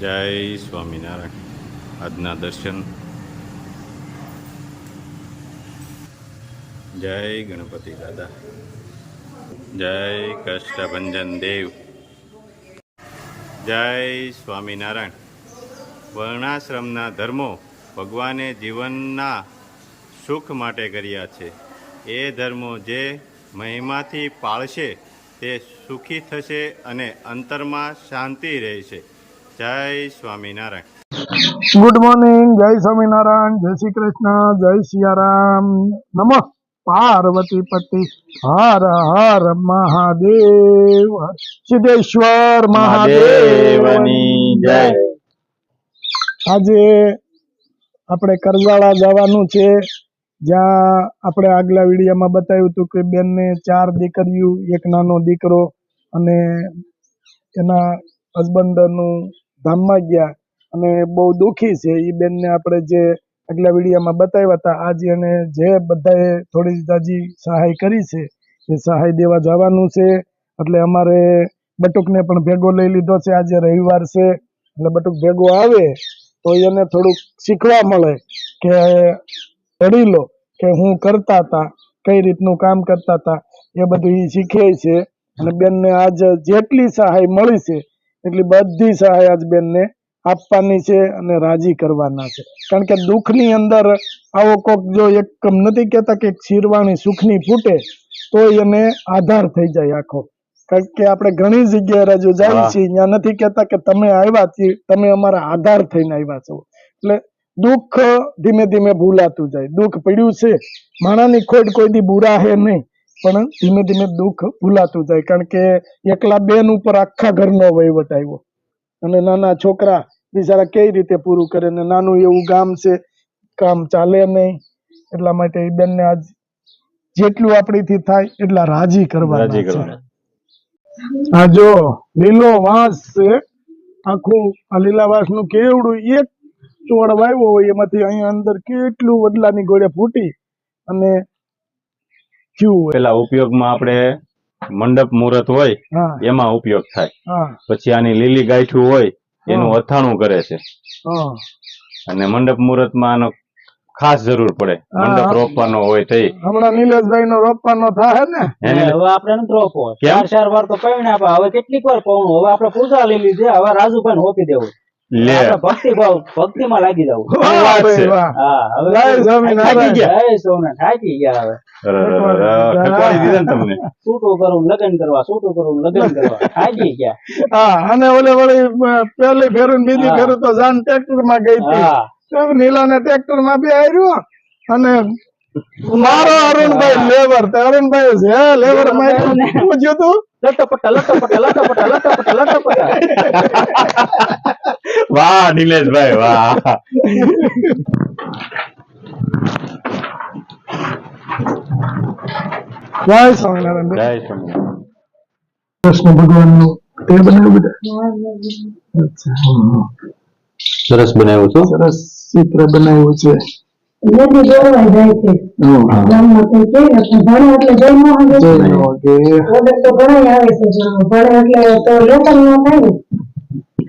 જય સ્વામિનારાયણ. આજના દર્શન. જય ગણપતિ દાદા. જય કષ્ટભંજન દેવ. જય સ્વામિનારાયણ. વર્ણાશ્રમના ધર્મો ભગવાને જીવનના સુખ માટે કર્યા છે. એ ધર્મો જે મહિમાથી પાળશે તે સુખી થશે અને અંતરમાં શાંતિ રહેશે. જય સ્વામિનારાયણ. Good morning. જય સ્વામિનારાયણ. જય શ્રી કૃષ્ણ. જય સિયારામ. નમઃ પાર્વતી પતિ. હર હર મહાદેવ. સિદ્ધેશ્વર મહાદેવની જય. આજે આપણે કરજાળા જવાનું છે, જ્યાં આપણે આગલા વિડીયોમાં બતાવ્યું હતું કે બેનને 4 દીકરીઓ, એક નાનો દીકરો અને એના હસબન્ડનું ધામમાં ગયા અને બહુ દુઃખી છે. એ બેનને આપણે જે આગલા વિડીયોમાં બતાવ્યા હતા, આજે એને જે બધાએ થોડી જાજી સહાય કરી છે એ સહાય દેવા જવાનું છે. એટલે અમારે બટુકને પણ ભેગો લઈ લીધો છે. આજે રવિવાર છે એટલે બટુક ભેગો આવે તો એને થોડુંક શીખવા મળે કે વડીલો કે હું કરતા હતા, કઈ રીતનું કામ કરતા હતા, એ બધું એ શીખે છે. અને બેનને આજ જેટલી સહાય મળી છે એટલી બધી સહાય આજ બેનને આપવાની છે અને રાજી કરવાના છે. કારણ કે દુઃખની અંદર આવો કોક જો એક નથી કહેતા કે શીરવાણી સુખની ફૂટે તો એને આધાર થઈ જાય આખો. કારણ કે આપણે ઘણી જગ્યાએ રજૂ જાય છીએ, ત્યાં નથી કહેતા કે તમે આવ્યા છીએ, તમે અમારા આધાર થઈને આવ્યા છો. એટલે દુઃખ ધીમે ધીમે ભૂલાતું જાય. દુઃખ પડ્યું છે, માણાની ખોટ કોઈ દી બુરા હે નહીં, પણ ધીમે ધીમે દુઃખ ભૂલાતું જાય. કારણ કે એકલા બેન ઉપર આખા ઘરનો વહીવટ આવ્યો અને નાના છોકરા બિચારા કઈ રીતે પૂરું કરે ને નાનું એવું ગામ છે, કામ ચાલે નહીં. એટલા માટે એ બેનને આજ જેટલું આપણીથી થાય એટલા રાજી કરવાના છે. આ જો લીલો વાંસ છે, આખું આ લીલા વાંસ નું કેવડું એક છોડ વાવ્યો હોય એમાંથી અહીંયા અંદર કેટલું વડલાની ગોળે ફૂટી અને થયું. પેલા ઉપયોગમાં આપણે મંડપ મુહૂર્ત હોય એમાં ઉપયોગ થાય. પછી આની લીલી ગાંઠું હોય એનું અથાણું કરે છે. અને મંડપ મુહૂર્તમાં આનો ખાસ જરૂર પડે. મંડપ રોપવાનો હોય તે હમણાં નીલેશભાઈ નો રોપવાનો થાય ને, હવે આપણે નથી રોપવો. 4 વાર તો પૈણા આપે, હવે કેટલીક વાર પૌણું. હવે આપણે પૂજા લઈ લીધી, હવે રાજુભાઈ ને હોપી દેવું. ભક્તિમાં લાગી જવું. થાકી ગયા હવે. છૂટું કરું લગ્ન કરવા, છૂટું કરું લગ્ન કરવા, થાકી ગયા. અને ઓલે વળી પેલી ફેરું બીજી ફેરું તો જાન ટ્રેક્ટર માં ગઈ હતી. નીલા ને ટ્રેક્ટર માં બે આવ્યો અને મારો અરુણભાઈ લેબર, અરુણભાઈ છે લેબર માં પૂછ્યું તું લટપટા લટપટા લટપટા લટપટા લટપટા. વાહ નિલેશભાઈ વાહ. જય સ્વામિનારાયણ. જય સ્વામિનારાયણ. કૃષ્ણ ભગવાન નું તે બનાવ્યું બધા. સરસ બનાવ્યું છે. સરસ ચિત્ર બનાવ્યું છે.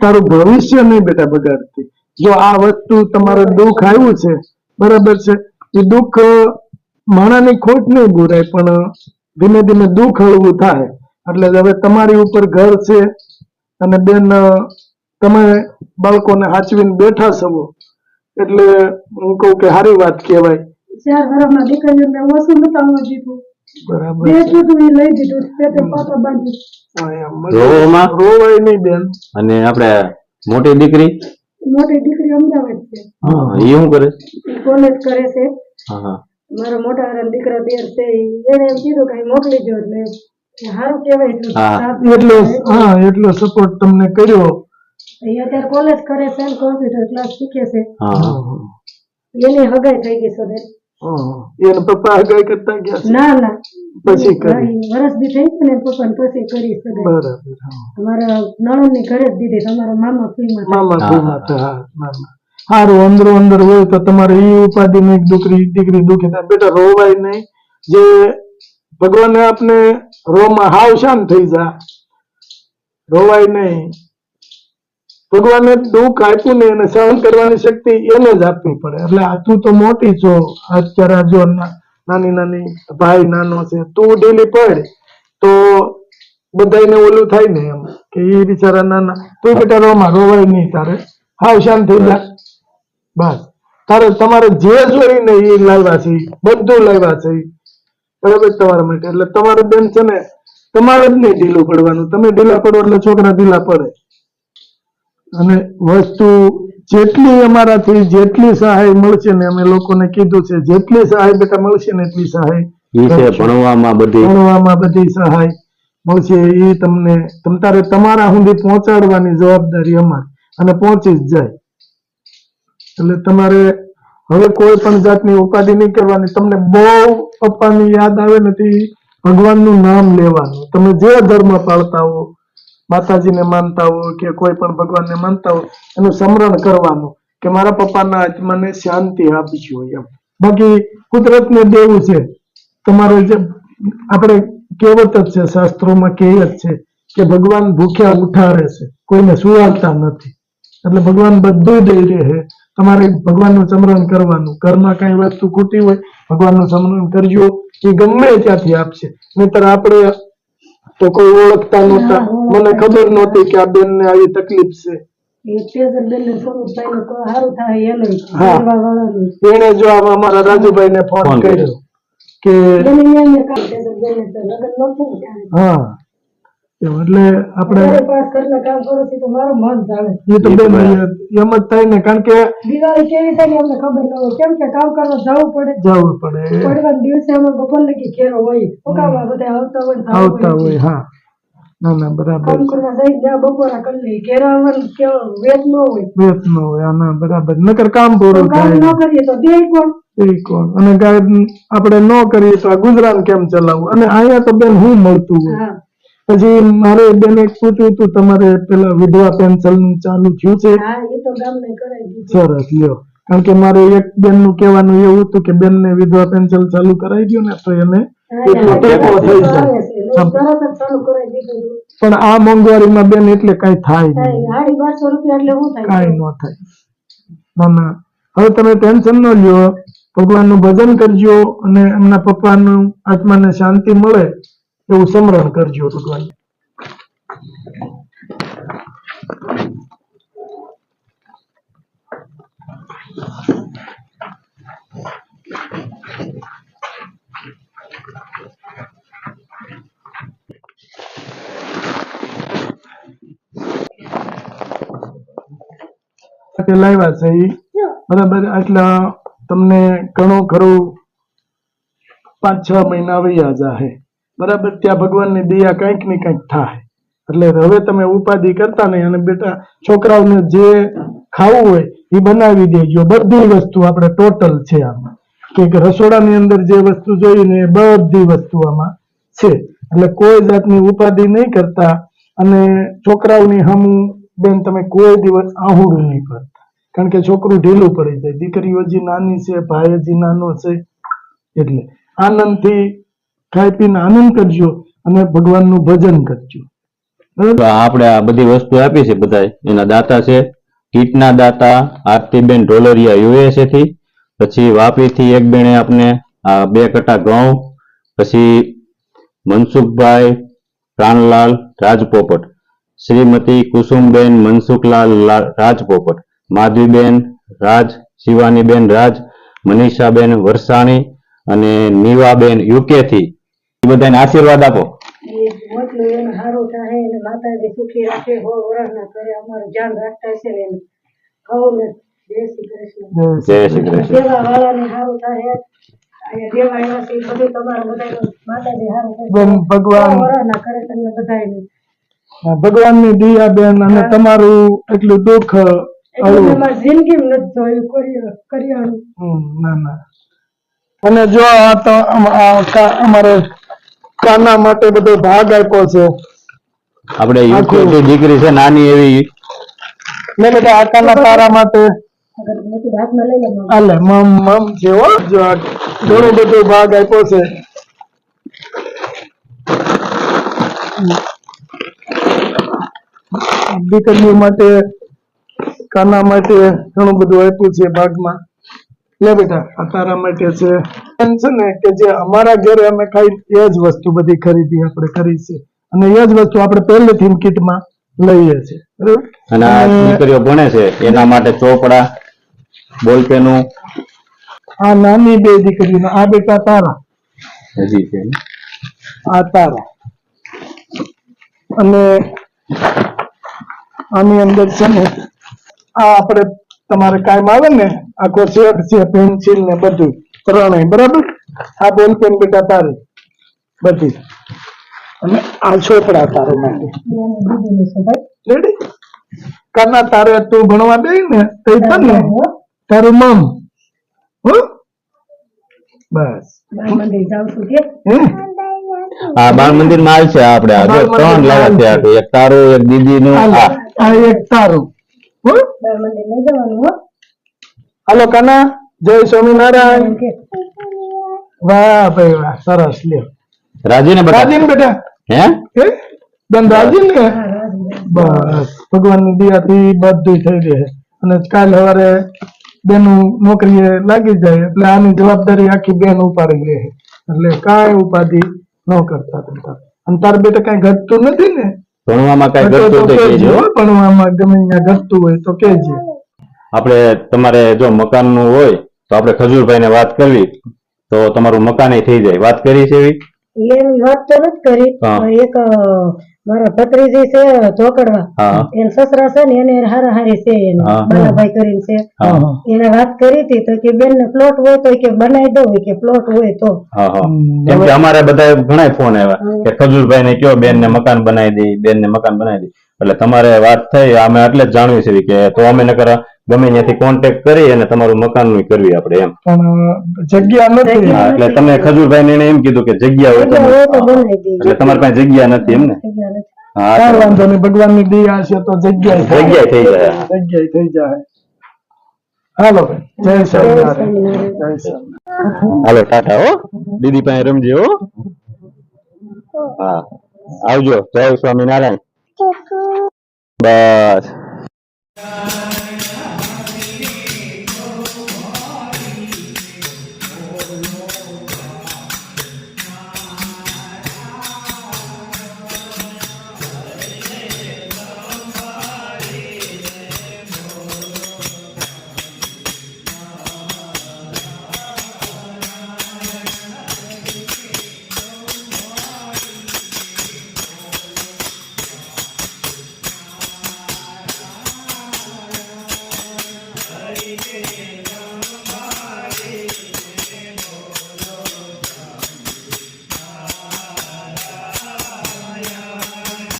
તારું ભવિષ્ય નહીં બેટા બગાડતી. જો આ વસ્તુ તમારે દુઃખ આવ્યું છે, બરાબર છે, એ દુઃખ માણાની ખોટ નહીં ભૂરાય, પણ ધીમે ધીમે દુઃખ હળવું થાય. એટલે હવે તમારી ઉપર ઘર છે અને બેન તમે બાળકોને હાચવીને બેઠા છો, એટલે હું કહું કે સારી વાત કહેવાય. 4 વર્ષમાં દીકરીઓને ઓછું બતાવવા દીધું, બરાબર લઈ દીધું. રોવાય નહીં બેન. અને આપણે મોટી દીકરી અમદાવાદ છે. એ શું કરે? કોલેજ કરે છે. મારો મોટા વાળા દીકરો દેર છે, એને એમ કીધું કઈ મોકલી દો એટલે સારું કહેવાય. એટલો સપોર્ટ તમને કર્યો. અત્યારે કોલેજ કરે છે, કોમ્પ્યુટર ક્લાસ શીખે છે. એની હગાઈ થઈ ગઈ છે. એને પપ્પા હગાઈ કરતા ગયા? ના ના, પછી કરી વર્ષ દી થઈ ને પપ્પા ને પછી કરી છે. બરાબર. અમારા નણંદ ની ઘરે જ દીધી. તમારા મામા ફ્રીમાં સારું અંદરો અંદર હોય તો તમારે એ ઉપાધિ ની દીકરી દુખી થાય. બેટા રોવાય નહીં. જે ભગવાને આપને રોમાં હાવ શાંત થઈ જા, રોવાય નહીં ભગવાને દુઃખ આપ્યું ને એને સહન કરવાની શક્તિ એને જ આપવી પડે. એટલે આ તું તો મોટી છો, અત્યારે આ જો નાની નાની ભાઈ નાનો છે, તું ઢીલી પડ તો બધાને ઓલું થાય ને એમ કે એ બિચારા નાના, તું બેટા રોવાય નહીં તારે, હાવ શાંત થઈ જા બસ. તારે તમારે જે જોઈ ને એ લાવ્યા છે, બધું લાવ્યા છે બરાબર તમારા માટે. એટલે તમારે બેન છે ને તમારે જ નહીં ઢીલું પડવાનું, તમે ઢીલા પડો એટલે છોકરા ઢીલા પડે. અને વસ્તુ જેટલી અમારાથી જેટલી સહાય મળશે ને અમે લોકોને કીધું છે, જેટલી સહાય બેટા મળશે ને એટલી સહાય ભણવામાં બધી સહાય મળશે. એ તમને તમારે તમારા સુધી પહોંચાડવાની જવાબદારી અમારી, અને પહોંચી જ જાય. એટલે તમારે હવે કોઈ પણ જાતની ઉપાધિ નહીં કરવાની. તમને બહુ પપ્પાની યાદ આવે નથી, ભગવાનનું નામ લેવાનું. તમે જે ધર્મ પાળતા હો, માતાજીને માનતા હો કે કોઈ પણ ભગવાનને માનતા હો, એનું સ્મરણ કરવાનું કે મારા પપ્પાના આત્માને શાંતિ આપજો એમ. બાકી કુદરતને દેવું છે તમારે. જે આપણે કહેવત જ છે, શાસ્ત્રોમાં કહે જ છે કે ભગવાન ભૂખ્યા ઉઠાડે છે, કોઈને સુવાડતા નથી. એટલે ભગવાન બધું દઈ રહે. તમારે ભગવાનનું સ્મરણ કરવાનું. ઘરમાં કઈ વસ્તુ ખૂટી હોય ભગવાનનું સ્મરણ કરજો, એ ગમે ત્યાંથી આપશે. નહીતર આપણે તો કોઈ ઓળખતા નહોતા, મને ખબર નહોતી કે આ બેન ને આવી તકલીફ છે. એને જો અમારા રાજુભાઈ ને ફોન કર્યો કે હા, એટલે આપણે એ તો બેન એમ જ થાય ને, કારણ કે દિવાળી કેવી થાય અમને ખબર ન હોય, કેમ કે કામ કરવા જવું પડે. પડવા દિવસે અમે બપોર લગી ઘેરો હોય, બધા આવતા હોય. હા ના ના બરાબર, કામ કરવા જઈ ત્યાં બપોરા કરી લઈ, ઘેરો વેત ન હોય. ના બરાબર, નકર કામ પૂરું થાય. ન કરીએ તો દે કોણ, અને આપણે ન કરીએ તો આ ગુજરાન કેમ ચલાવવું. અને અહીંયા તો બેન શું મળતું હોય. પછી મારે બેન એક પૂછ્યું હતું, તમારે પેલા વિધવા પેન્શન નું ચાલુ થયું છે? સરસ, લ્યો. કારણ કે મારે એક બેન નું કહેવાનું એવું હતું કે બેન ને વિધવા પેન્શન ચાલુ કરાવી દો ને તો એને ટેકો થઈ જાય. પણ આ મોંઘવારીમાં બેન એટલે કઈ થાય નહીં, કઈ ન થાય. ના ના, હવે તમે ટેન્શન ન લ્યો, ભગવાનનું ભજન કરજો અને એમના પપ્પાનું આત્માને શાંતિ મળે એવું સ્મરણ કરજો ભગવાન. લાવ્યા છે બરાબર. એટલા તમને ઘણું ખરું 5-6 મહિના વૈયા જાહે બરાબર. ત્યાં ભગવાનની દયા કંઈક ને કંઈક થાય. એટલે હવે તમે ઉપાધિ કરતા નહીં. અને બેટા છોકરાઓને જે ખાવું હોય એ બનાવી દેજો. બધી વસ્તુ આપણે ટોટલ છે આમાં, કે રસોડાની અંદર જે વસ્તુ જોઈ ને એ બધી વસ્તુ આમાં છે. એટલે કોઈ જાતની ઉપાધિ નહીં કરતા. અને છોકરાઓની હમું બેન તમે કોઈ દિવસ આહુડું નહીં કરતા, કારણ કે છોકરું ઢીલું પડી જાય. દીકરીઓ હજી નાની છે, ભાઈ હજી નાનો છે. એટલે આનંદથી ખાઈ પીને આનંદ કરજો અને ભગવાનનું ભજન કરજો. આપણે આ બધી વસ્તુ આપી છે બધા એના દાતા છે. કીટના દાતા આરતીબેન ઢોલરિયા યુએસએ થી, પછી વાપી થી એક બેને આપને 2 કટા ઘઉં, પછી મનસુખભાઈ પ્રાણલાલ રાજપોપટ, શ્રીમતી કુસુમબેન મનસુખલાલ રાજપોપટ, માધવીબેન રાજ, શિવાનીબેન રાજ, મનીષાબેન વરસાણી અને નીવાબેન યુકે થી. એ બધાને આશીર્વાદ આપો. માતાજી સુખી રાખે, અમારું ધ્યાન રાખતા છે. જય શ્રી કૃષ્ણ. જય શ્રી કૃષ્ણ. દેવા વાળાને સારું થાય. દેવા આવ્યા છે બધું તમારા બધા માતાજી સારું ભગવાન કરે તમને બધાને. ભગવાનની દયા બેન. અને તમારું એટલું દુઃખ જિંદગી નથી જોયું કરિયાણું. ના ના. અને જો આ તો અમારે કાના માટે બધો ભાગ આપ્યો છે. આપણે યુકેની દીકરી છે નાની એવી. ને બેટા આ કાના તારા માટે હાલે મમ છે હો. જો ઘણો બધો ભાગ આપ્યો છે. દીકરીઓ માટે કાના માટે ઘણું બધું આપ્યું છે ભાગમાં. લે બેટા આ તારા માટે છે. એમ છે ને કે જે અમારા ઘરે અમે ખાઈ એ જ વસ્તુ બધી ખરીદી આપણે કરી છે અને એ જ વસ્તુ આપણે પહેલેથી કીટમાં લઈએ છીએ બરાબર. અને આ દીકરીઓ ભણે છે એના માટે ચોપડા બોલપેનું આ નાની બે દીકરીનો આ બેટા તારા હજી છે આ તારા અને આની અંદર છે ને આ આપણે તમારે કાયમ આવે ને આખો સેટ છે પેન્સિલ ને બધું ત્રણેય બરાબર. આ બોલ પેન બેટા તારી બધી અને આ ચોપડા તારા માટે રેડી. કાના તારે તું ભણવા દે ને તો ને તારું મમ હો બસ. હે આ બાળ મંદિર માં આવશે આપણે આ જો ત્રણ લાવ્યા છે આ એક તારું એક દીદી નું આ એક તારું હો. હાલો કાના જય સ્વામિનારાયણ. વાહ ભાઈ વાહ સરસ લ્યો. રાજી ને બધા રાજીન બેટા હે બેન રાજીન ને બસ ભગવાનની દયાથી બધું થઈ જાય અને કાલ સવારે બેનું નોકરીએ લાગી જાય એટલે આની જવાબદારી આખી બેન ઉપાડી લે એટલે કાંઈ ઉપાધિ ન કરતા હતા. અને તાર બેટા કઈ ઘટતું નથી ને ભણવામાં કઈ ઘટતું ઘટતું તો તો કહેજે કહેજો. હો, ભણવામાં ગમે ત્યાં ઘટતું હોય તો કહેજે. આપણે તમારે જો મકાન નું હોય તો આપણે ખજૂરભાઈ ને વાત કરવી તો તમારું મકાન થઈ જાય. વાત કરી છે એવી એની વાત તો નથી કરી. હા. એક મારા ભત્રીજી છે ચોકડવા હા એના સસરા છે ને એને હારા હારી છે એને હા. બાલાભાઈ કરીને છે. હા એને વાત કરી હતી તો કે બેન ને પ્લોટ હોય તો કે બનાવી દઉં કે પ્લોટ હોય તો. હા હા કેમ કે અમારે બધા ઘણા ફોન આવ્યા કે ખજૂરભાઈ ને કયો બેન ને મકાન બનાવી દે બેન ને મકાન બનાવી દે એટલે તમારે વાત થઈ અમે એટલે જ જાણવી છે કે તો અમે નકર ગમે ત્યાંથી કોન્ટેક્ટ કરી અને તમારું મકાન નું કરવી આપણે એમ. પણ જગ્યા નથી. હા, એટલે તમે ખજૂરભાઈ ને એમ કીધું કે જગ્યા હોય તો જગ્યા હોય તો હા. બનાવી દઈએ. એટલે તમારી પાસે જગ્યા નથી એમ ને જગ્યા નથી. હા કાંઈ તો વાંધો નહીં ભગવાનની દયા છે તો જગ્યા જગ્યા થઈ જાય. જગ્યા થઈ જાય. હાલો ભાઈ જય સ્વામિનારાયણ જય સ્વામિનારાયણ. હાલો ટાટા હો દીદી પાસે રમજે હો. હા આવજો જય સ્વામિનારાયણ. બસ